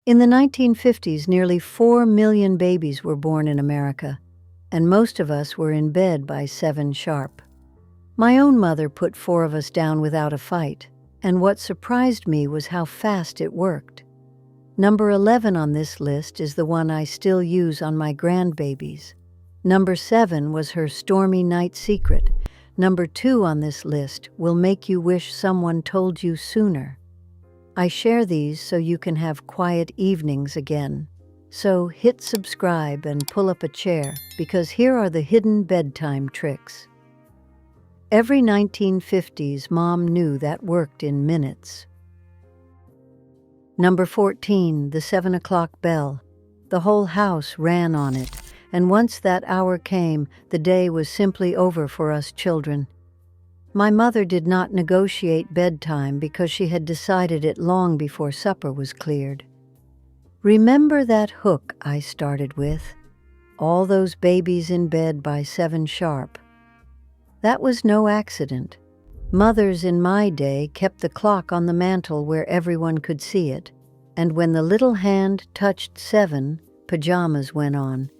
In the 1950s, nearly 4 million babies were born in America, and most of us were in bed by 7 sharp. My own mother put 4 of us down without a fight, and what surprised me was how fast it worked. Number 11 on this list is the one I still use on my grandbabies. Number 7 was her stormy night secret. Number 2 on this list will make you wish someone told you sooner. I share these so you can have quiet evenings again. So hit subscribe and pull up a chair, because here are the hidden bedtime tricks. Every 1950s mom knew that worked in minutes. Number 14, the 7 o'clock bell. The whole house ran on it, and once that hour came, the day was simply over for us children. My mother did not negotiate bedtime because she had decided it long before supper was cleared. Remember that hook I started with? All those babies in bed by 7 sharp. That was no accident. Mothers in my day kept the clock on the mantel where everyone could see it, and when the little hand touched 7, pajamas went on.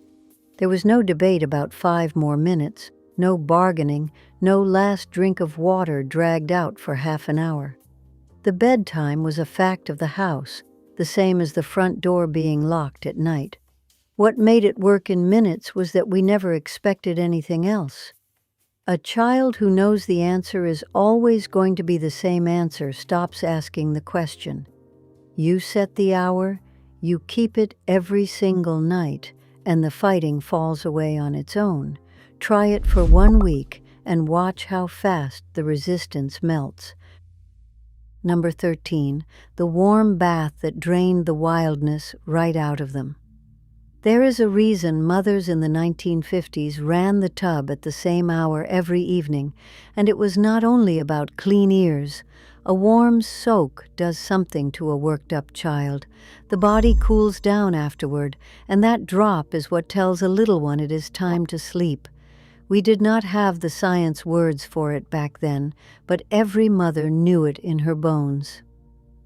There was no debate about 5 more minutes, no bargaining, no last drink of water dragged out for half an hour. The bedtime was a fact of the house, the same as the front door being locked at night. What made it work in minutes was that we never expected anything else. A child who knows the answer is always going to be the same answer stops asking the question. You set the hour, you keep it every single night, and the fighting falls away on its own. Try it for 1 week and watch how fast the resistance melts. Number 13, the warm bath that drained the wildness right out of them. There is a reason mothers in the 1950s ran the tub at the same hour every evening, and it was not only about clean ears. A warm soak does something to a worked-up child. The body cools down afterward, and that drop is what tells a little one it is time to sleep. We did not have the science words for it back then, but every mother knew it in her bones.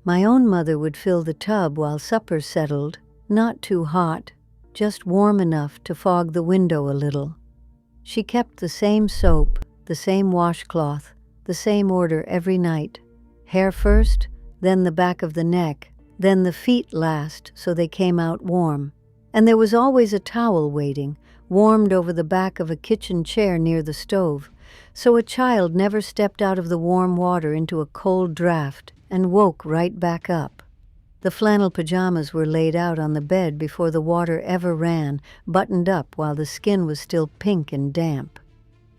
My own mother would fill the tub while supper settled, not too hot, just warm enough to fog the window a little. She kept the same soap, the same washcloth, the same order every night. Hair first, then the back of the neck, then the feet last so they came out warm. And there was always a towel waiting, warmed over the back of a kitchen chair near the stove, so a child never stepped out of the warm water into a cold draft and woke right back up. The flannel pajamas were laid out on the bed before the water ever ran, buttoned up while the skin was still pink and damp.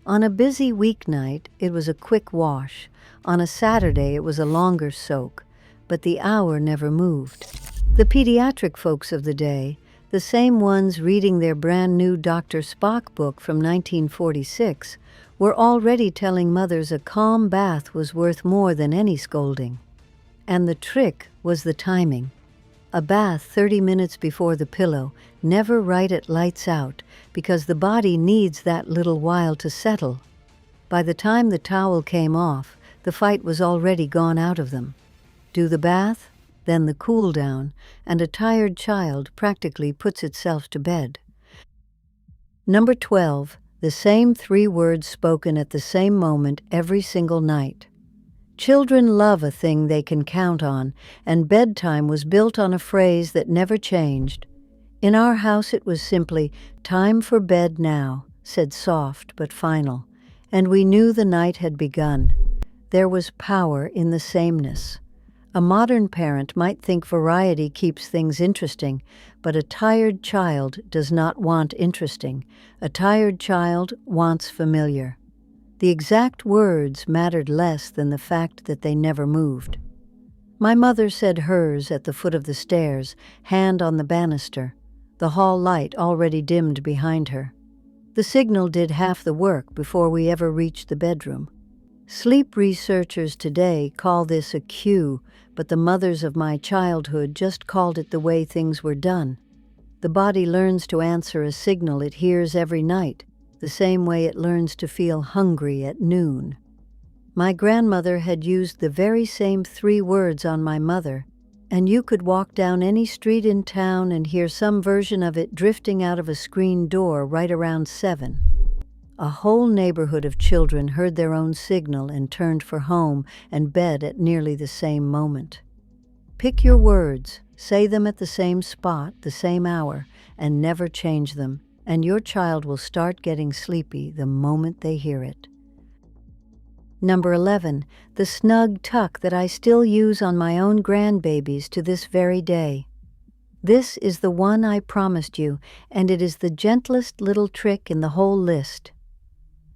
On a busy weeknight, it was a quick wash. On a Saturday, it was a longer soak, but the hour never moved. The pediatric folks of the day, the same ones reading their brand new Dr. Spock book from 1946, were already telling mothers a calm bath was worth more than any scolding. And the trick was the timing. A bath 30 minutes before the pillow, never right at lights out, because the body needs that little while to settle. By the time the towel came off, the fight was already gone out of them. Do the bath, then the cool down, and a tired child practically puts itself to bed. Number 12, the same 3 words spoken at the same moment every single night. Children love a thing they can count on, and bedtime was built on a phrase that never changed. In our house it was simply, "Time for bed now," said soft but final, and we knew the night had begun. There was power in the sameness. A modern parent might think variety keeps things interesting, but a tired child does not want interesting. A tired child wants familiar. The exact words mattered less than the fact that they never moved. My mother said hers at the foot of the stairs, hand on the banister, the hall light already dimmed behind her. The signal did half the work before we ever reached the bedroom. Sleep researchers today call this a cue, but the mothers of my childhood just called it the way things were done. The body learns to answer a signal it hears every night, the same way it learns to feel hungry at noon. My grandmother had used the very same 3 words on my mother, And you could walk down any street in town and hear some version of it drifting out of a screen door right around 7. A whole neighborhood of children heard their own signal and turned for home and bed at nearly the same moment. Pick your words, say them at the same spot, the same hour, and never change them, and your child will start getting sleepy the moment they hear it. Number 11, the snug tuck that I still use on my own grandbabies to this very day. This is the one I promised you, and it is the gentlest little trick in the whole list.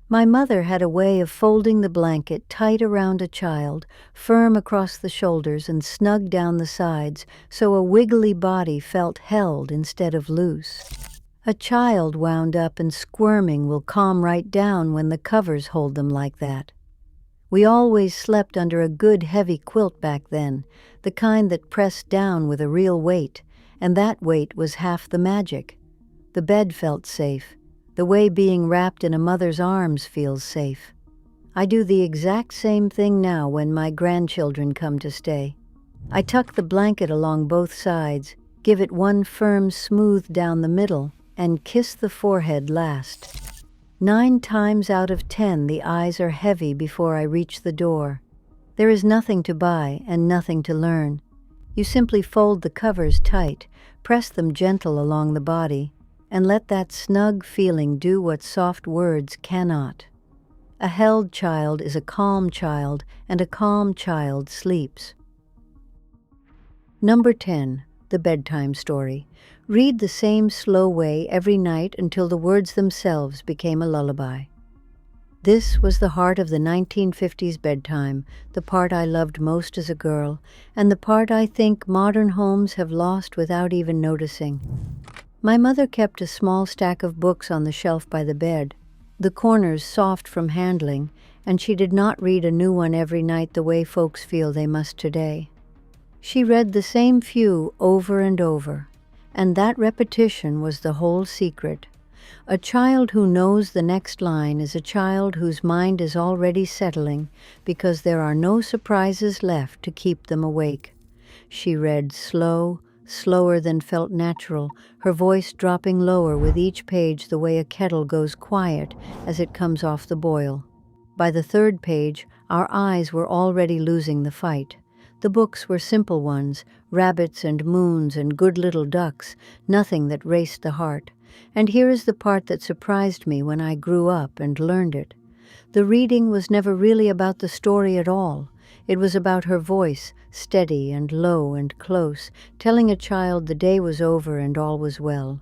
My mother had a way of folding the blanket tight around a child, firm across the shoulders and snug down the sides, so a wiggly body felt held instead of loose. A child wound up and squirming will calm right down when the covers hold them like that. We always slept under a good heavy quilt back then, the kind that pressed down with a real weight, and that weight was half the magic. The bed felt safe, the way being wrapped in a mother's arms feels safe. I do the exact same thing now when my grandchildren come to stay. I tuck the blanket along both sides, give it one firm smooth down the middle, and kiss the forehead last. 9 times out of 10 the eyes are heavy before I reach the door. There is nothing to buy and nothing to learn. You simply fold the covers tight, press them gentle along the body, and let that snug feeling do what soft words cannot. A held child is a calm child, and a calm child sleeps. Number 10, the bedtime story. Read the same slow way every night until the words themselves became a lullaby. This was the heart of the 1950s bedtime, the part I loved most as a girl, and the part I think modern homes have lost without even noticing. My mother kept a small stack of books on the shelf by the bed, the corners soft from handling, and she did not read a new one every night the way folks feel they must today. She read the same few over and over, and that repetition was the whole secret. A child who knows the next line is a child whose mind is already settling because there are no surprises left to keep them awake. She read slow, slower than felt natural, her voice dropping lower with each page the way a kettle goes quiet as it comes off the boil. By the 3rd page, our eyes were already losing the fight. The books were simple ones, rabbits and moons and good little ducks, nothing that raced the heart. And here is the part that surprised me when I grew up and learned it. The reading was never really about the story at all. It was about her voice, steady and low and close, telling a child the day was over and all was well.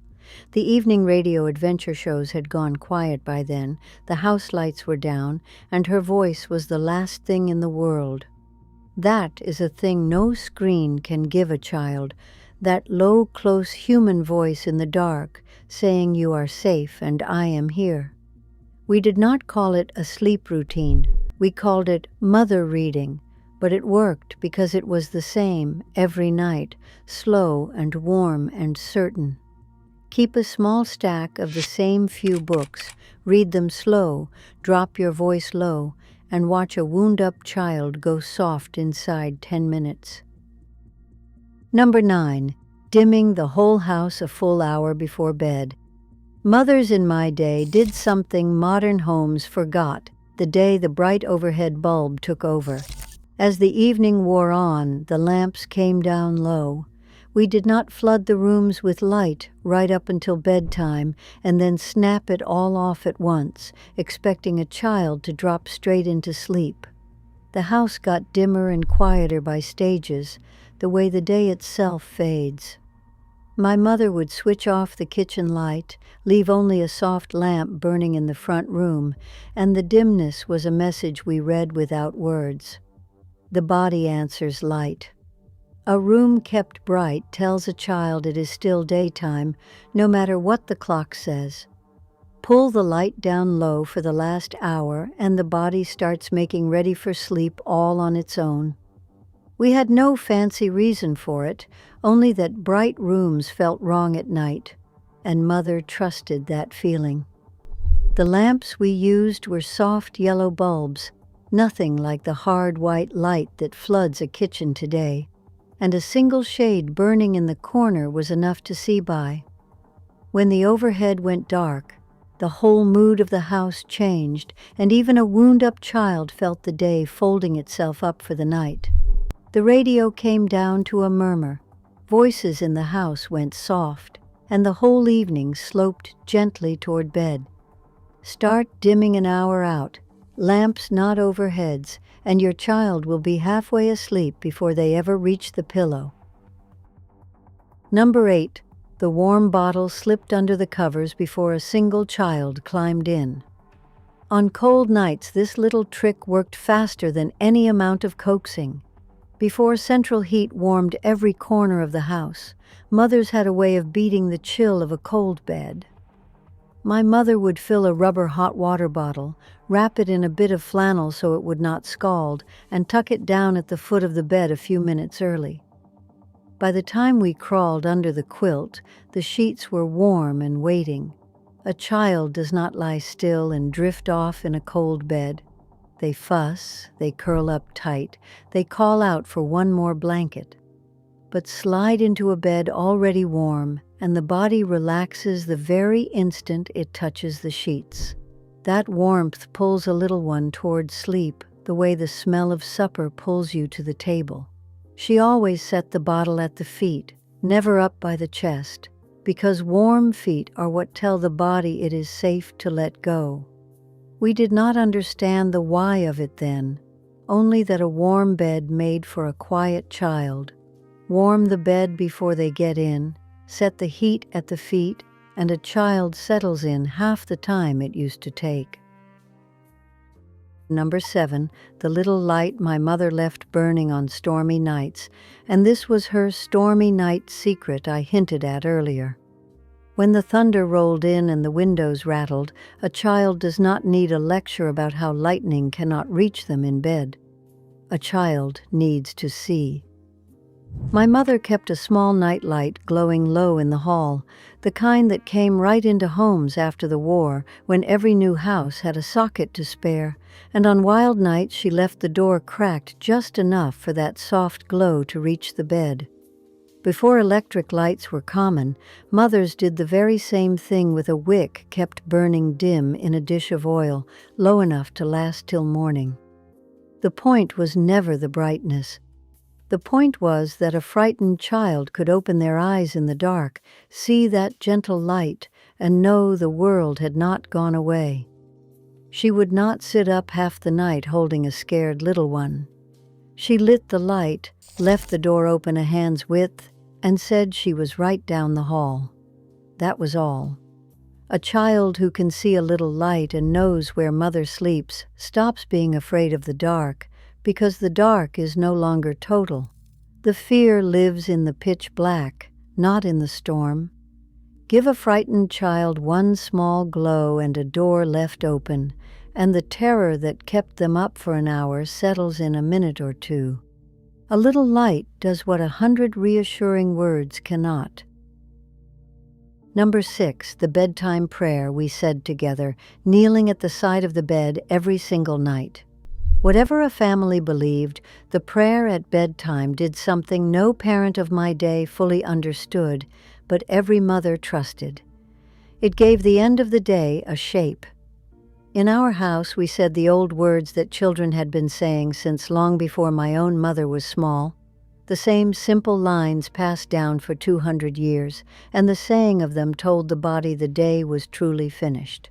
The evening radio adventure shows had gone quiet by then, the house lights were down, and her voice was the last thing in the world. That is a thing no screen can give a child, that low, close human voice in the dark, saying you are safe and I am here. We did not call it a sleep routine. We called it mother reading, but it worked because it was the same every night, slow and warm and certain. Keep a small stack of the same few books, read them slow, drop your voice low, and watch a wound-up child go soft inside 10 minutes. Number 9, dimming the whole house a full hour before bed. Mothers in my day did something modern homes forgot the day the bright overhead bulb took over. As the evening wore on, the lamps came down low. We did not flood the rooms with light right up until bedtime and then snap it all off at once, expecting a child to drop straight into sleep. The house got dimmer and quieter by stages, the way the day itself fades. My mother would switch off the kitchen light, leave only a soft lamp burning in the front room, and the dimness was a message we read without words. The body answers light. A room kept bright tells a child it is still daytime, no matter what the clock says. Pull the light down low for the last hour, and the body starts making ready for sleep all on its own. We had no fancy reason for it, only that bright rooms felt wrong at night, and Mother trusted that feeling. The lamps we used were soft yellow bulbs, nothing like the hard white light that floods a kitchen today. and a single shade burning in the corner was enough to see by. When the overhead went dark, the whole mood of the house changed, and even a wound-up child felt the day folding itself up for the night. The radio came down to a murmur. Voices in the house went soft, and the whole evening sloped gently toward bed. Start dimming an hour out, lamps not overheads, and your child will be halfway asleep before they ever reach the pillow. Number 8. The warm bottle slipped under the covers before a single child climbed in. On cold nights, this little trick worked faster than any amount of coaxing. Before central heat warmed every corner of the house, mothers had a way of beating the chill of a cold bed. My mother would fill a rubber hot water bottle, wrap it in a bit of flannel so it would not scald, and tuck it down at the foot of the bed a few minutes early. By the time we crawled under the quilt, the sheets were warm and waiting. A child does not lie still and drift off in a cold bed. They fuss, they curl up tight, they call out for one more blanket. But slide into a bed already warm, and the body relaxes the very instant it touches the sheets. That warmth pulls a little one toward sleep, the way the smell of supper pulls you to the table. She always set the bottle at the feet, never up by the chest, because warm feet are what tell the body it is safe to let go. We did not understand the why of it then, only that a warm bed made for a quiet child. Warm the bed before they get in, set the heat at the feet, and a child settles in half the time it used to take. Number 7, the little light my mother left burning on stormy nights, and this was her stormy night secret I hinted at earlier. When the thunder rolled in and the windows rattled, a child does not need a lecture about how lightning cannot reach them in bed. A child needs to see. My mother kept a small night light glowing low in the hall, the kind that came right into homes after the war, when every new house had a socket to spare, and on wild nights she left the door cracked just enough for that soft glow to reach the bed. Before electric lights were common, mothers did the very same thing with a wick kept burning dim in a dish of oil, low enough to last till morning. The point was never the brightness. The point was that a frightened child could open their eyes in the dark, see that gentle light, and know the world had not gone away. She would not sit up half the night holding a scared little one. She lit the light, left the door open a hand's width, and said she was right down the hall. That was all. A child who can see a little light and knows where mother sleeps stops being afraid of the dark, because the dark is no longer total. The fear lives in the pitch black, not in the storm. Give a frightened child one small glow and a door left open, and the terror that kept them up for an hour settles in a minute or two. A little light does what 100 reassuring words cannot. Number 6, the bedtime prayer we said together, kneeling at the side of the bed every single night. Whatever a family believed, the prayer at bedtime did something no parent of my day fully understood, but every mother trusted. It gave the end of the day a shape. In our house, we said the old words that children had been saying since long before my own mother was small, the same simple lines passed down for 200 years, and the saying of them told the body the day was truly finished.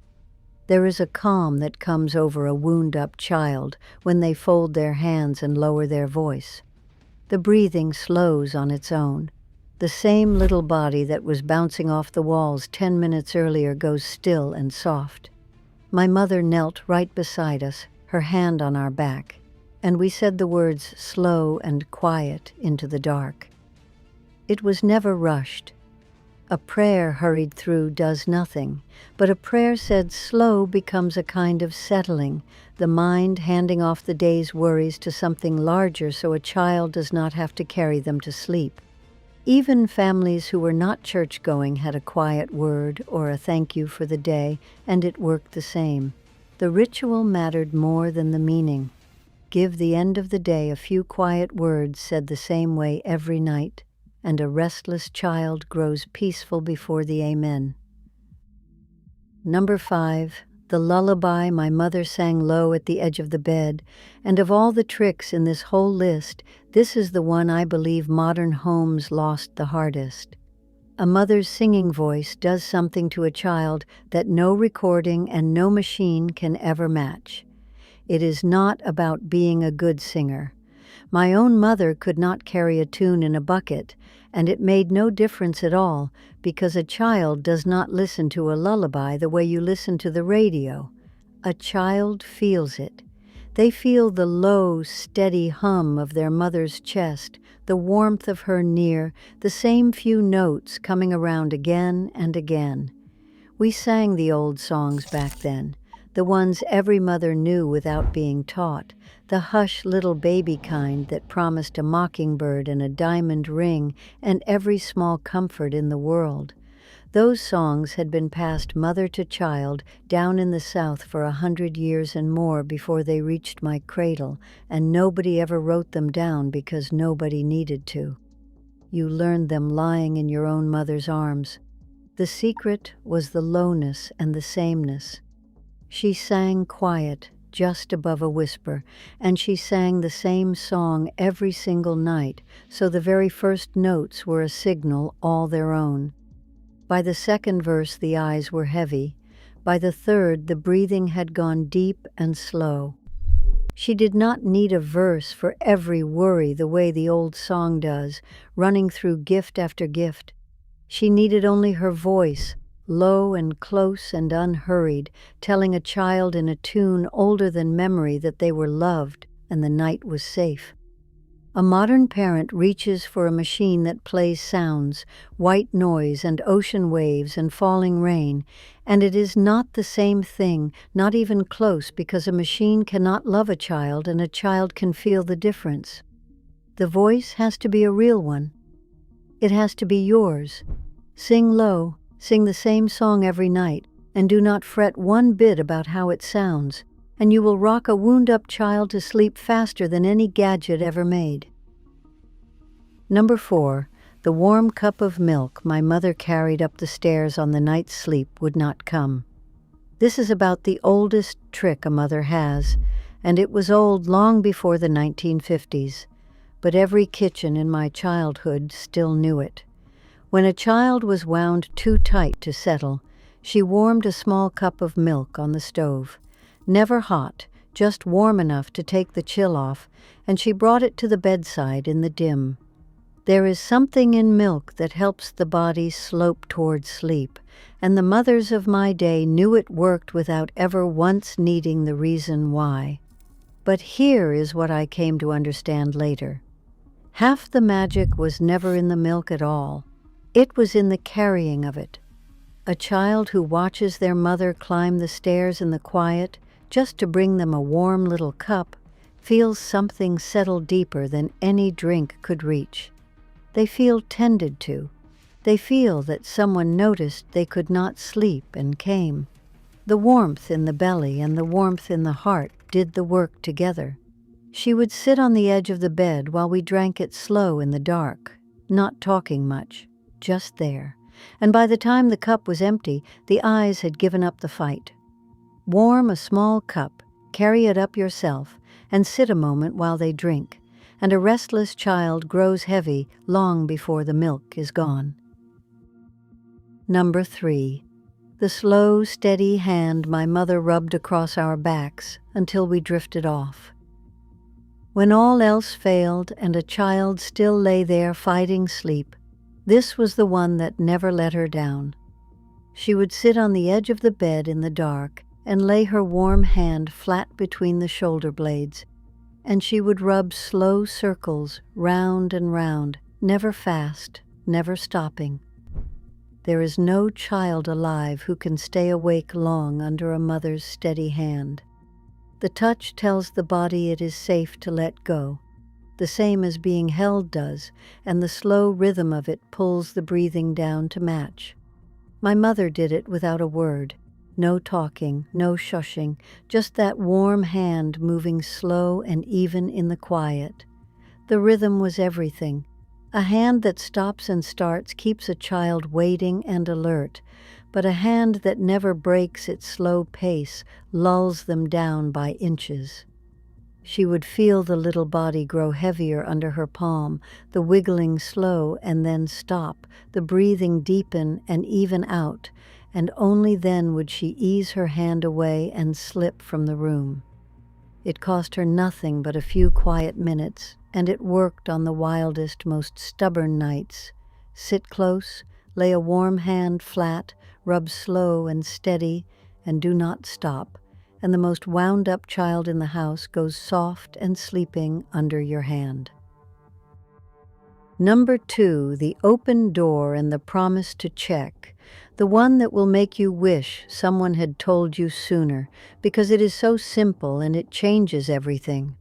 There is a calm that comes over a wound-up child when they fold their hands and lower their voice. The breathing slows on its own. The same little body that was bouncing off the walls 10 minutes earlier goes still and soft. My mother knelt right beside us, her hand on our back, and we said the words slow and quiet into the dark. It was never rushed. A prayer hurried through does nothing, but a prayer said slow becomes a kind of settling, the mind handing off the day's worries to something larger so a child does not have to carry them to sleep. Even families who were not church-going had a quiet word or a thank you for the day, and it worked the same. The ritual mattered more than the meaning. give the end of the day a few quiet words said the same way every night, and a restless child grows peaceful before the Amen. Number 5, the lullaby my mother sang low at the edge of the bed, and of all the tricks in this whole list, this is the one I believe modern homes lost the hardest. A mother's singing voice does something to a child that no recording and no machine can ever match. It is not about being a good singer. My own mother could not carry a tune in a bucket, and it made no difference at all because a child does not listen to a lullaby the way you listen to the radio. A child feels it. They feel the low, steady hum of their mother's chest, the warmth of her near, the same few notes coming around again and again. We sang the old songs back then, the ones every mother knew without being taught, the hush little baby kind that promised a mockingbird and a diamond ring and every small comfort in the world. Those songs had been passed mother to child down in the South for 100 years and more before they reached my cradle, and nobody ever wrote them down because nobody needed to. You learned them lying in your own mother's arms. The secret was the lowness and the sameness. She sang quiet, just above a whisper, and she sang the same song every single night, so the very first notes were a signal all their own. By the second verse the eyes were heavy. By the third the breathing had gone deep and slow. She did not need a verse for every worry the way the old song does, running through gift after gift. She needed only her voice, low and close and unhurried, telling a child in a tune older than memory that they were loved and the night was safe. A modern parent reaches for a machine that plays sounds, white noise and ocean waves and falling rain, and it is not the same thing, not even close, because a machine cannot love a child and a child can feel the difference. The voice has to be a real one. It has to be yours. Sing low, sing the same song every night, and do not fret one bit about how it sounds, and you will rock a wound-up child to sleep faster than any gadget ever made. Number 4, the warm cup of milk my mother carried up the stairs on the night's sleep would not come. This is about the oldest trick a mother has, and it was old long before the 1950s, but every kitchen in my childhood still knew it. When a child was wound too tight to settle, she warmed a small cup of milk on the stove. Never hot, just warm enough to take the chill off, and she brought it to the bedside in the dim. There is something in milk that helps the body slope toward sleep, and the mothers of my day knew it worked without ever once needing the reason why. But here is what I came to understand later. Half the magic was never in the milk at all. It was in the carrying of it. A child who watches their mother climb the stairs in the quiet, just to bring them a warm little cup, feels something settle deeper than any drink could reach. They feel tended to. They feel that someone noticed they could not sleep and came. The warmth in the belly and the warmth in the heart did the work together. She would sit on the edge of the bed while we drank it slow in the dark, not talking much, just there. And by the time the cup was empty, the eyes had given up the fight. Warm a small cup, carry it up yourself, and sit a moment while they drink, and a restless child grows heavy long before the milk is gone. Number 3, the slow, steady hand my mother rubbed across our backs until we drifted off. When all else failed and a child still lay there fighting sleep, this was the one that never let her down. She would sit on the edge of the bed in the dark and lay her warm hand flat between the shoulder blades, and she would rub slow circles round and round, never fast, never stopping. There is no child alive who can stay awake long under a mother's steady hand. The touch tells the body it is safe to let go, the same as being held does, and the slow rhythm of it pulls the breathing down to match. My mother did it without a word. No talking, no shushing, just that warm hand moving slow and even in the quiet. The rhythm was everything. A hand that stops and starts keeps a child waiting and alert, but a hand that never breaks its slow pace lulls them down by inches. She would feel the little body grow heavier under her palm, the wiggling slow and then stop, the breathing deepen and even out, and only then would she ease her hand away and slip from the room. It cost her nothing but a few quiet minutes, and it worked on the wildest, most stubborn nights. Sit close, lay a warm hand flat, rub slow and steady, and do not stop, and the most wound-up child in the house goes soft and sleeping under your hand. Number 2, the open door and the promise to check. The one that will make you wish someone had told you sooner, because it is so simple and it changes everything.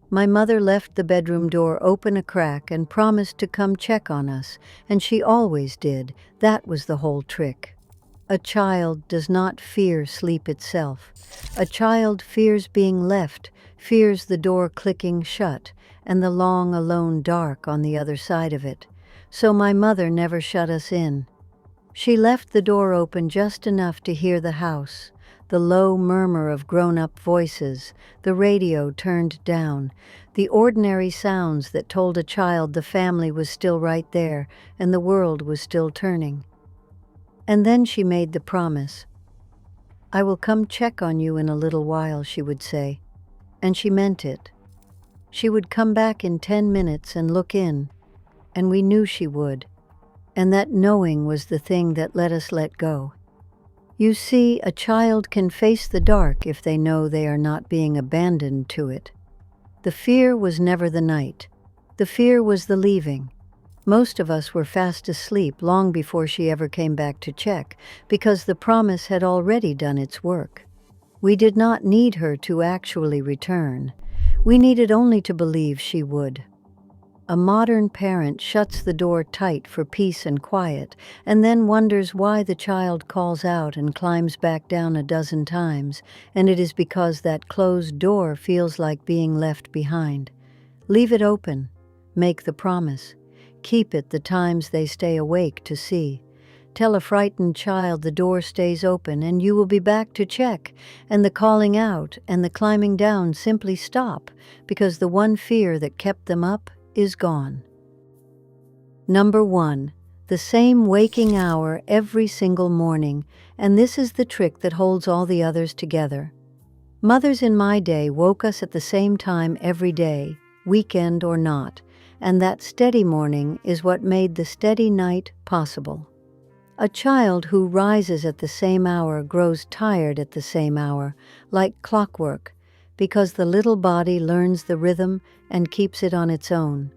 My mother left the bedroom door open a crack and promised to come check on us, and she always did. That was the whole trick. A child does not fear sleep itself. A child fears being left, fears the door clicking shut, and the long alone dark on the other side of it. So my mother never shut us in. She left the door open just enough to hear the house, the low murmur of grown-up voices, the radio turned down, the ordinary sounds that told a child the family was still right there and the world was still turning. And then she made the promise. "I will come check on you in a little while," she would say. And she meant it. She would come back in 10 minutes and look in, and we knew she would. And that knowing was the thing that let us let go. You see, a child can face the dark if they know they are not being abandoned to it. The fear was never the night. The fear was the leaving. Most of us were fast asleep long before she ever came back to check, because the promise had already done its work. We did not need her to actually return. We needed only to believe she would. A modern parent shuts the door tight for peace and quiet, and then wonders why the child calls out and climbs back down a dozen times, and it is because that closed door feels like being left behind. Leave it open. Make the promise. Keep it the times they stay awake to see. Tell a frightened child the door stays open and you will be back to check, and the calling out and the climbing down simply stop, because the one fear that kept them up is gone. Number 1, the same waking hour every single morning, and this is the trick that holds all the others together. Mothers in my day woke us at the same time every day, weekend or not, and that steady morning is what made the steady night possible. A child who rises at the same hour grows tired at the same hour, like clockwork, because the little body learns the rhythm and keeps it on its own.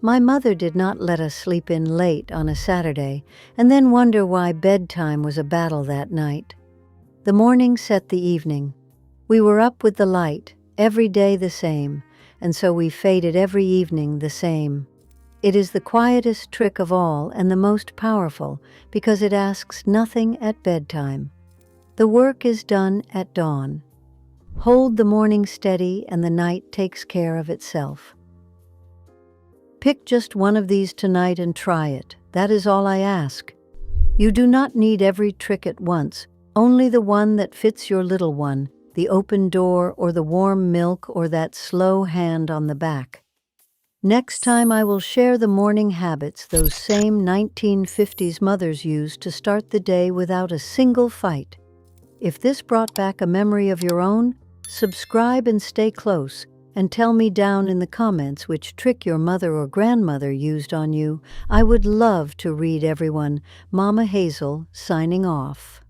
My mother did not let us sleep in late on a Saturday and then wonder why bedtime was a battle that night. The morning set the evening. We were up with the light, every day the same, and so we faded every evening the same. It is the quietest trick of all and the most powerful because it asks nothing at bedtime. The work is done at dawn. Hold the morning steady and the night takes care of itself. Pick just one of these tonight and try it. That is all I ask. You do not need every trick at once, only the one that fits your little one, the open door or the warm milk or that slow hand on the back. Next time I will share the morning habits those same 1950s mothers used to start the day without a single fight. If this brought back a memory of your own, subscribe and stay close, and tell me down in the comments which trick your mother or grandmother used on you. I would love to read everyone. Mama Hazel, signing off.